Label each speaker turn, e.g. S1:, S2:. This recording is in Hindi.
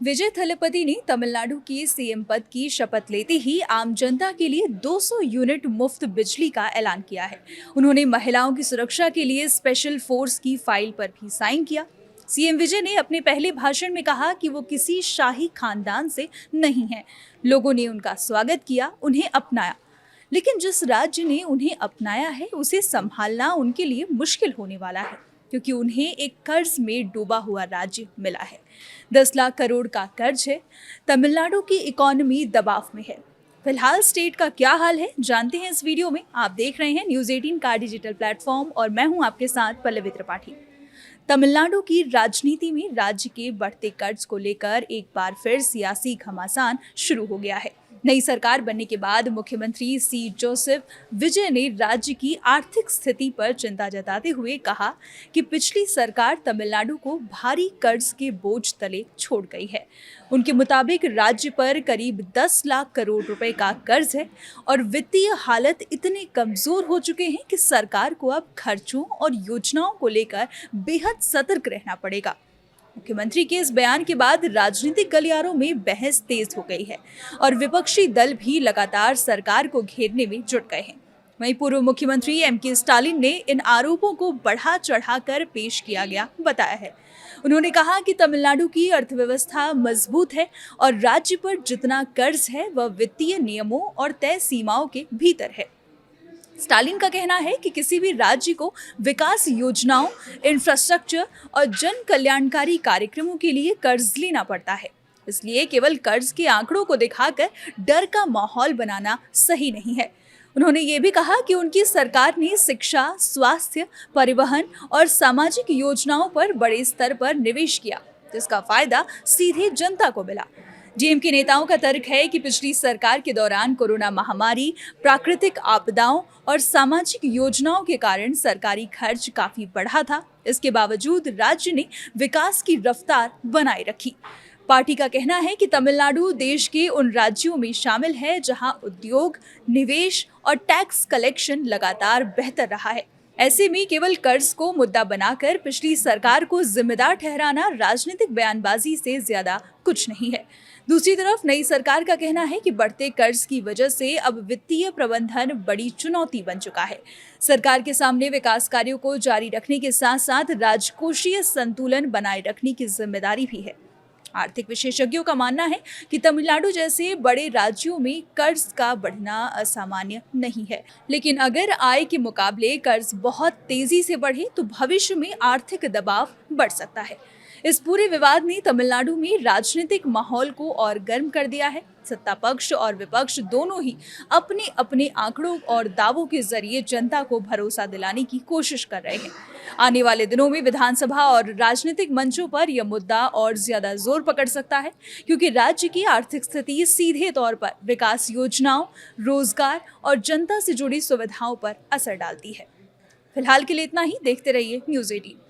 S1: विजय थलपति ने तमिलनाडु के सीएम पद की शपथ लेते ही आम जनता के लिए 200 यूनिट मुफ्त बिजली का ऐलान किया है। उन्होंने महिलाओं की सुरक्षा के लिए स्पेशल फोर्स की फाइल पर भी साइन किया। सीएम विजय ने अपने पहले भाषण में कहा कि वो किसी शाही खानदान से नहीं हैं। लोगों ने उनका स्वागत किया, उन्हें अपनाया। लेकिन जिस राज्य ने उन्हें अपनाया है उसे संभालना उनके लिए मुश्किल होने वाला है, क्योंकि उन्हें एक कर्ज में डूबा हुआ राज्य मिला है। 10 लाख करोड़ का कर्ज है। तमिलनाडु की इकोनॉमी दबाव में है। फिलहाल स्टेट का क्या हाल है जानते हैं इस वीडियो में। आप देख रहे हैं न्यूज़ 18 का डिजिटल प्लेटफॉर्म और मैं हूं आपके साथ पल्लवी त्रिपाठी। तमिलनाडु की राजनीति में राज्य के बढ़ते कर्ज को लेकर एक बार फिर सियासी घमासान शुरू हो गया है। नई सरकार बनने के बाद मुख्यमंत्री सी जोसेफ विजय ने राज्य की आर्थिक स्थिति पर चिंता जताते हुए कहा कि पिछली सरकार तमिलनाडु को भारी कर्ज के बोझ तले छोड़ गई है। उनके मुताबिक राज्य पर करीब 10 लाख करोड़ रुपए का कर्ज है और वित्तीय हालत इतने कमजोर हो चुके हैं कि सरकार को अब खर्चों और योजनाओं को लेकर बेहद सतर्क रहना पड़ेगा। मुख्यमंत्री के इस बयान के बाद राजनीतिक गलियारों में बहस तेज हो गई है और विपक्षी दल भी लगातार सरकार को घेरने में जुट गए हैं। वहीं पूर्व मुख्यमंत्री एमके स्टालिन ने इन आरोपों को बढ़ा चढ़ाकर पेश किया गया बताया है। उन्होंने कहा कि तमिलनाडु की अर्थव्यवस्था मजबूत है और राज्य पर जितना कर्ज है वह वित्तीय नियमों और तय सीमाओं के भीतर है। स्टालिन का कहना है कि किसी भी राज्य को विकास योजनाओं, इंफ्रास्ट्रक्चर और जन कल्याणकारी कार्यक्रमों के लिए कर्ज लेना पड़ता है। इसलिए केवल कर्ज के आंकड़ों को दिखाकर डर का माहौल बनाना सही नहीं है। उन्होंने ये भी कहा कि उनकी सरकार ने शिक्षा, स्वास्थ्य, परिवहन और सामाजिक योजनाओं पर बड़े स्तर पर निवेश किया, जिसका फायदा सीधे जनता को मिला। डीएम के नेताओं का तर्क है कि पिछली सरकार के दौरान कोरोना महामारी, प्राकृतिक आपदाओं और सामाजिक योजनाओं के कारण सरकारी खर्च काफी बढ़ा था। इसके बावजूद राज्य ने विकास की रफ्तार बनाए रखी। पार्टी का कहना है कि तमिलनाडु देश के उन राज्यों में शामिल है जहां उद्योग, निवेश और टैक्स कलेक्शन लगातार बेहतर रहा है। ऐसे में केवल कर्ज को मुद्दा बनाकर पिछली सरकार को जिम्मेदार ठहराना राजनीतिक बयानबाजी से ज्यादा कुछ नहीं है। दूसरी तरफ नई सरकार का कहना है कि बढ़ते कर्ज की वजह से अब वित्तीय प्रबंधन बड़ी चुनौती बन चुका है। सरकार के सामने विकास कार्यों को जारी रखने के साथ साथ राजकोषीय संतुलन बनाए रखने की जिम्मेदारी भी है। आर्थिक विशेषज्ञों का मानना है कि तमिलनाडु जैसे बड़े राज्यों में कर्ज का बढ़ना असामान्य नहीं है, लेकिन अगर आय के मुकाबले कर्ज बहुत तेजी से बढ़े तो भविष्य में आर्थिक दबाव बढ़ सकता है। इस पूरे विवाद ने तमिलनाडु में राजनीतिक माहौल को और गर्म कर दिया है। सत्ता पक्ष और विपक्ष दोनों ही अपने अपने आंकड़ों और दावों के जरिए जनता को भरोसा दिलाने की कोशिश कर रहे हैं। आने वाले दिनों में विधानसभा और राजनीतिक मंचों पर यह मुद्दा और ज्यादा जोर पकड़ सकता है, क्योंकि राज्य की आर्थिक स्थिति सीधे तौर पर विकास योजनाओं, रोजगार और जनता से जुड़ी सुविधाओं पर असर डालती है। फिलहाल के लिए इतना ही। देखते रहिए न्यूज़ 18।